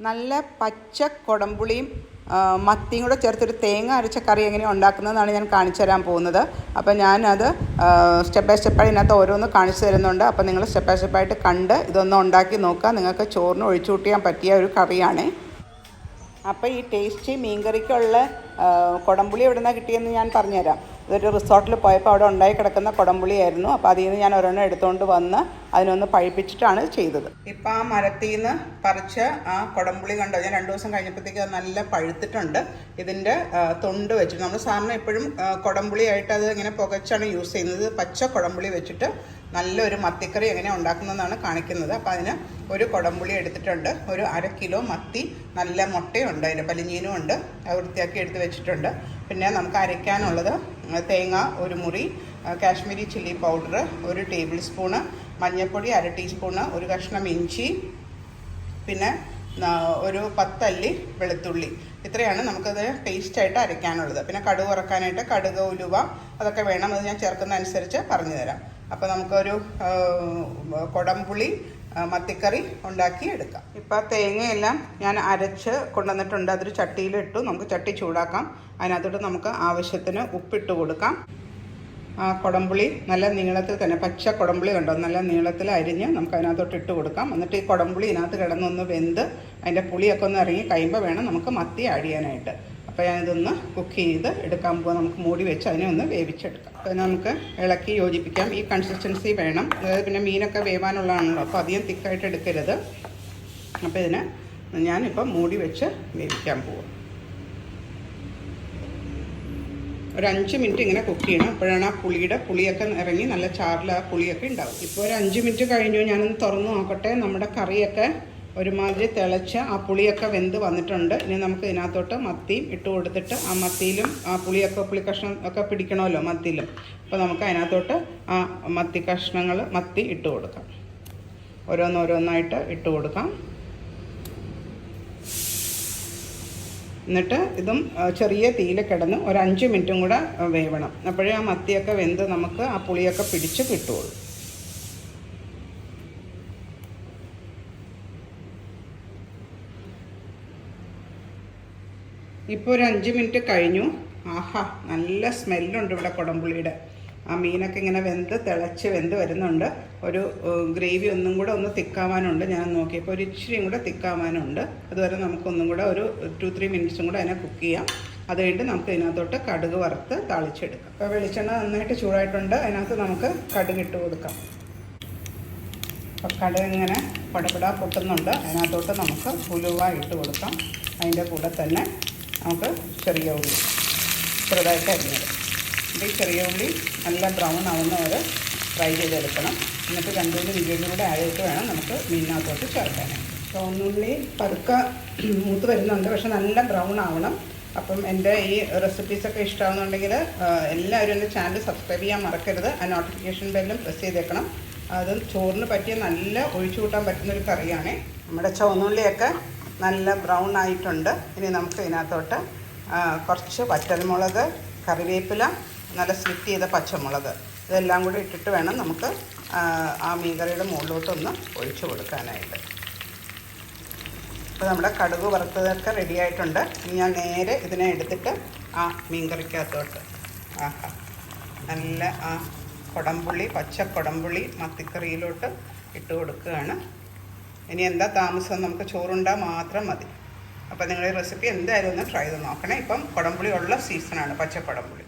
നല്ല പച്ച കുടംപുളിയും മത്തിയും കൂടെ ചേർത്തൊരു തേങ്ങ അരച്ച കറി എങ്ങനെയാണ് ഉണ്ടാക്കുന്നതെന്നാണ് ഞാൻ കാണിച്ചു തരാൻ പോകുന്നത്. അപ്പോൾ ഞാനത് സ്റ്റെപ്പ് ബൈ സ്റ്റെപ്പായി ഇതിനകത്ത് ഓരോന്ന് കാണിച്ചു തരുന്നുണ്ട്. അപ്പോൾ നിങ്ങൾ സ്റ്റെപ്പ് ബൈ സ്റ്റെപ്പായിട്ട് കണ്ട് ഇതൊന്ന് ഉണ്ടാക്കി നോക്കുക. നിങ്ങൾക്ക് ചോറിന് ഒഴിച്ചു കൂട്ടിയാൻ പറ്റിയ ഒരു കറിയാണ്. അപ്പോൾ ഈ ടേസ്റ്റി മീൻകറിക്കുള്ള കുടംപുളി എവിടെ നിന്നാണ് കിട്ടിയെന്ന് ഞാൻ പറഞ്ഞുതരാം. ഇതൊരു റിസോർട്ടിൽ പോയപ്പോൾ അവിടെ ഉണ്ടായി കിടക്കുന്ന കുടംപുളിയായിരുന്നു. അപ്പോൾ അതിൽ നിന്ന് ഞാൻ ഒരെണ്ണം എടുത്തുകൊണ്ട് വന്ന് അതിനൊന്ന് പഴിപ്പിച്ചിട്ടാണ് ചെയ്തത്. ഇപ്പോൾ ആ മരത്തിൽ നിന്ന് പറിച്ച ആ കുടംപുളി കണ്ടോ, ഞാൻ 2 ദിവസം കഴിഞ്ഞപ്പോഴത്തേക്ക് അത് നല്ല പഴുത്തിട്ടുണ്ട്. ഇതിൻ്റെ തൊണ്ട് വെച്ചിട്ട് നമ്മൾ സാറിന് എപ്പോഴും കുടംപുളിയായിട്ട് അത് ഇങ്ങനെ പുകച്ചാണ് യൂസ് ചെയ്യുന്നത്. പച്ച കുടംപുളി വെച്ചിട്ട് നല്ലൊരു മത്തിക്കറി എങ്ങനെ ഉണ്ടാക്കുന്നതെന്നാണ് കാണിക്കുന്നത്. അപ്പോൾ അതിന് ഒരു കുടംപുളി എടുത്തിട്ടുണ്ട്. ഒരു 1/2 കിലോ മത്തി, നല്ല മുട്ടയുണ്ട്, അതിൻ്റെ പലിഞ്ഞീനും ഉണ്ട്, അത് വൃത്തിയാക്കി എടുത്ത് വെച്ചിട്ടുണ്ട്. പിന്നെ നമുക്ക് അരയ്ക്കാനുള്ളത് തേങ്ങ 1 മുറി, Kashmiri chilli powder 1 table spoon, മഞ്ഞൾപ്പൊടി 1/2 ടീസ്പൂണ്, ഒരു കഷ്ണം ഇഞ്ചി, പിന്നെ ഒരു 10 അല്ലി വെളുത്തുള്ളി. ഇത്രയാണ് നമുക്കത് പേസ്റ്റായിട്ട് അരയ്ക്കാനുള്ളത്. പിന്നെ കടുക് വറക്കാനായിട്ട് കടുക്, ഉലുവ അതൊക്കെ വേണം. അത് ഞാൻ ചേർക്കുന്ന അനുസരിച്ച് പറഞ്ഞു തരാം. അപ്പോൾ നമുക്കൊരു കുടംപുളി മത്തിക്കറി ഉണ്ടാക്കി എടുക്കാം. ഇപ്പോൾ തേങ്ങയെല്ലാം ഞാൻ അരച്ച് കൊണ്ടുവന്നിട്ടുണ്ട്. അതൊരു ചട്ടിയിലിട്ടു. നമുക്ക് ചട്ടി ചൂടാക്കാം. അതിനകത്തോട്ട് നമുക്ക് ആവശ്യത്തിന് ഉപ്പിട്ട് കൊടുക്കാം. കുടംപുളി നല്ല നീളത്തിൽ തന്നെ, പച്ച കുടംപുളി കണ്ടോ, നല്ല നീളത്തിൽ അരിഞ്ഞ് നമുക്ക് അതിനകത്തോട്ട് ഇട്ട് കൊടുക്കാം. എന്നിട്ട് ഈ കുടംപുളി ഇതിനകത്ത് കിടന്നൊന്ന് വെന്ത് അതിൻ്റെ പുളിയൊക്കെ ഒന്ന് ഇറങ്ങി കഴിയുമ്പോൾ വേണം നമുക്ക് മത്തി ആഡ് ചെയ്യാനായിട്ട്. അപ്പോൾ ഞാനിതൊന്ന് കുക്ക് ചെയ്ത് എടുക്കാൻ പോകാം. നമുക്ക് മൂടി വെച്ച് അതിനെ ഒന്ന് വേവിച്ചെടുക്കാം. അപ്പോൾ നമുക്ക് ഇളക്കി യോജിപ്പിക്കാം. ഈ കൺസിസ്റ്റൻസി വേണം. അതായത് പിന്നെ മീനൊക്കെ വേവാനുള്ളതാണല്ലോ, അപ്പോൾ അധികം തിക്കായിട്ട് എടുക്കരുത്. അപ്പോൾ ഇതിന് ഞാനിപ്പോൾ മൂടി വെച്ച് വേവിക്കാൻ പോവാം. ഒരു 5 മിനിറ്റ് ഇങ്ങനെ കുക്ക് ചെയ്യണം. അപ്പോഴാണ് ആ പുളിയൊക്കെ ഇറങ്ങി നല്ല ചാറിൽ ആ പുളിയൊക്കെ ഉണ്ടാവും. ഇപ്പോൾ ഒരു 5 മിനിറ്റ് കഴിഞ്ഞു. ഞാനൊന്ന് തുറന്ന് നോക്കട്ടെ. നമ്മുടെ കറിയൊക്കെ ഒരുമാതിരി തിളച്ച് ആ പുളിയൊക്കെ വെന്ത് വന്നിട്ടുണ്ട്. ഇനി നമുക്ക് ഇതിനകത്തോട്ട് മത്തിയും ഇട്ട് കൊടുത്തിട്ട് ആ മത്തിയിലും ആ പുളി കഷ്ണം ഒക്കെ പിടിക്കണമല്ലോ മത്തിയിലും. അപ്പോൾ നമുക്ക് അതിനകത്തോട്ട് ആ മത്തി ഇട്ട് കൊടുക്കാം. ഓരോന്നോരോന്നായിട്ട് ഇട്ട് കൊടുക്കാം. എന്നിട്ട് ഇതും ചെറിയ തീയിൽ കിടന്ന് ഒരു 5 മിനിറ്റും കൂടെ വേവണം. അപ്പോഴേ ആ മത്തിയൊക്കെ വെന്ത് നമുക്ക് ആ പുളിയൊക്കെ പിടിച്ച് കിട്ടുള്ളൂ. ഇപ്പോൾ ഒരു 5 മിനിറ്റ് കഴിഞ്ഞു. ആഹാ, നല്ല സ്മെല്ലുണ്ട് ഇവിടെ കുടംപുളിയുടെ. ആ മീനൊക്കെ ഇങ്ങനെ തിളച്ച് വെന്ത് വരുന്നുണ്ട്. ഒരു ഗ്രേവി ഒന്നും കൂടെ ഒന്ന് തിക്കാവാനുണ്ട്. ഞാൻ നോക്കിയപ്പോൾ ഒരു ഇച്ചിരിയും കൂടെ തിക്കാവാനുണ്ട്. അതുവരെ നമുക്കൊന്നും കൂടെ ഒരു 2-3 മിനിറ്റ്സും കൂടെ അതിനെ കുക്ക് ചെയ്യാം. അത് കഴിഞ്ഞിട്ട് നമുക്ക് ഇതിനകത്തോട്ട് കടുക് വറുത്ത് താളിച്ചെടുക്കാം. അപ്പോൾ വെളിച്ചെണ്ണ നന്നായിട്ട് ചൂടായിട്ടുണ്ട്. അതിനകത്ത് നമുക്ക് കടുക് ഇട്ട് കൊടുക്കാം. അപ്പോൾ കടുക് ഇങ്ങനെ പടപടാ പൊട്ടുന്നുണ്ട്. അതിനകത്തോട്ട് നമുക്ക് ഉലുവ ഇട്ട് കൊടുക്കാം. അതിൻ്റെ കൂടെ തന്നെ നമുക്ക് ചെറിയ ഉള്ളി ചെറുതായിട്ട് അരിഞ്ഞത്. ഈ ചെറിയ ഉള്ളി നല്ല ബ്രൗൺ ആവുന്നവരെ ഫ്രൈ ചെയ്തെടുക്കണം. എന്നിട്ട് 2-3 മിനിറ്റും കൂടെ ആയിട്ട് വേണം നമുക്ക് മീനിനകത്തോട്ട് ചേർക്കാനായിട്ട്. ചുവന്നുള്ളി പതുക്കെ മൂത്ത് വരുന്നുണ്ട്, പക്ഷെ നല്ല ബ്രൗൺ ആവണം. അപ്പം എൻ്റെ ഈ റെസിപ്പീസൊക്കെ ഇഷ്ടമാകുന്നുണ്ടെങ്കിൽ എല്ലാവരും എൻ്റെ ചാനൽ സബ്സ്ക്രൈബ് ചെയ്യാൻ മറക്കരുത്. ആ നോട്ടിഫിക്കേഷൻ ബെല്ലും പ്രസ് ചെയ്തേക്കണം. അത് ചോറിന് പറ്റിയ നല്ല ഒഴിച്ചു കൂട്ടാൻ പറ്റുന്നൊരു കറിയാണ്. നമ്മുടെ ചുവന്നുള്ളിയൊക്കെ നല്ല ബ്രൗൺ ആയിട്ടുണ്ട്. ഇനി നമുക്ക് ഇതിനകത്തോട്ട് കുറച്ച് വറ്റൽമുളക്, കറിവേപ്പില, നല്ല സ്ലിറ്റ് ചെയ്ത പച്ചമുളക് ഇതെല്ലാം കൂടി ഇട്ടിട്ട് വേണം നമുക്ക് ആ മീൻകറിയുടെ മുകളിലോട്ടൊന്ന് ഒഴിച്ചു കൊടുക്കാനായിട്ട്. അപ്പോൾ നമ്മുടെ കടുക് വറുത്തതൊക്കെ റെഡി ആയിട്ടുണ്ട്. ഇനി ഞാൻ നേരെ ഇതിനെ എടുത്തിട്ട് ആ മീൻകറിക്കകത്തോട്ട് നല്ല ആ പച്ച കുടംപുളി മത്തിക്കറിയിലോട്ട് ഇട്ട് കൊടുക്കുകയാണ്. ഇനി എന്താ താമസം, നമുക്ക് ചോറുണ്ടാൽ മാത്രം മതി. അപ്പോൾ നിങ്ങൾ ഈ റെസിപ്പി എന്തായാലും ഒന്ന് ട്രൈ ചെയ്ത് നോക്കണേ. ഇപ്പം കുടംപുളി ഉള്ള സീസണാണ്, പച്ച കുടംപുളി.